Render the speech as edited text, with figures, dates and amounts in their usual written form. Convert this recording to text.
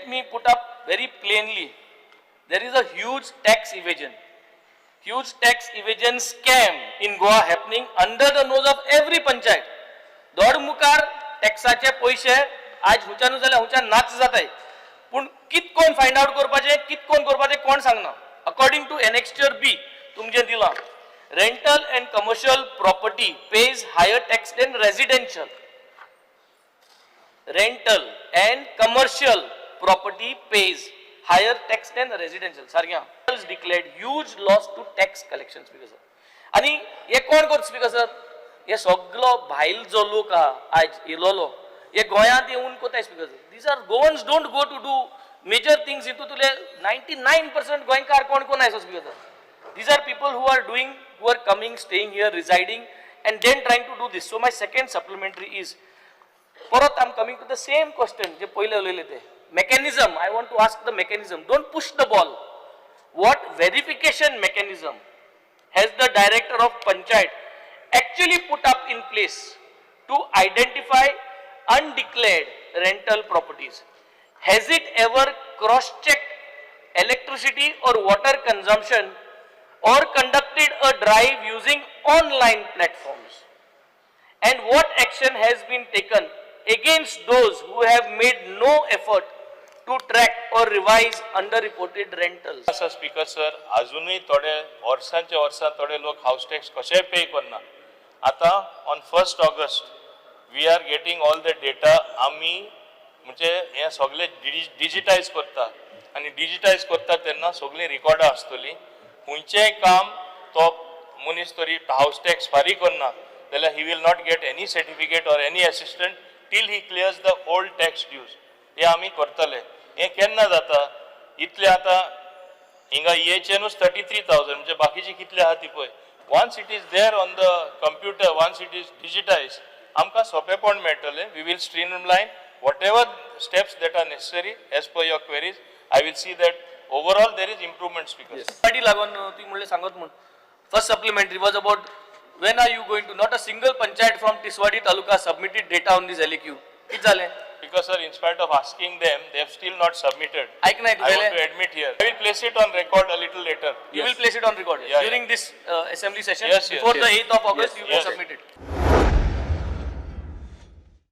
let me put up very plainly, there is a huge tax evasion scam in Goa happening under the nose of every panchayat. दौड मुखार टॅक्साचे पैसे आज हुंच्यान जाल्यार हुंच्यान नाच जाताय, पूण कितकोन फायंड आउट करपाचे कितकोन करपाचे कोण सांगना. अकॉर्डिंग टू एनेक्स्चर बी तुमचे दिला, rental and commercial property page higher tax than residential. Rental and commercial property pays higher tax than residential. सारख्या declared huge loss to tax collections because of. आणि हे कोण करता because of? हे सगळो भायल जो लोक आज इलोलो हे गोंयांत येऊन कोताय because of. These are Goans don't go to do major things into तुले 99% गोंयकार कोण आयसोस because of. These are people who are coming, staying here, residing and then trying to do this. So my second supplementary is, परत I'm coming to the same question जे पहिले उलयले ते mechanism. I want to ask the mechanism. Don't push the ball. What verification mechanism has the director of panchayat actually put up in place to identify undeclared rental properties? Has it ever cross-checked electricity or water consumption or conducted a drive using online platforms? And what action has been taken against those who have made no effort to track or revise underreported rentals? Speaker sir, अजूनही थोडे वर्सांचे वर्सां थोडे लोक house tax कशेय pay करना. आता on 1 August we are getting all the data. आम्ही म्हणजे हे सगळे डिजिटायज करता आणि डिजिटायज करता तेन्ना सगळी रिकॉर्डां आसतली. खंयचेंय काम तो मनीस तरी हाऊस टॅक्स फारीक करना जाल्यार he will not get any certificate और any assistant till he clears the old tax dues. हे आम्ही करतले. हे केन्ना जाता? इतले आता हिंगा EHNूच 33,000 म्हणजे बाकीची कितले आहा ती पळय. Once it is there on the computer, once it is digitized, आमकां सोपेपण मेळटले. We will streamline whatever steps that are necessary as per your queries. I will see that overall there is improvements because. पाटी लागून ती म्हणले सांगत म्हण. First supplementary was about when are you going to, not a single panchayat from Tiswadi Taluka submitted data on this LAQ. किती झाले? Because sir, in spite of asking them, they have still not submitted. ऐक नाही I want to admit here. I will place it on record a little later. You will place it on record during this assembly session. Yes, before the 8th of August. Yes, You will submit it.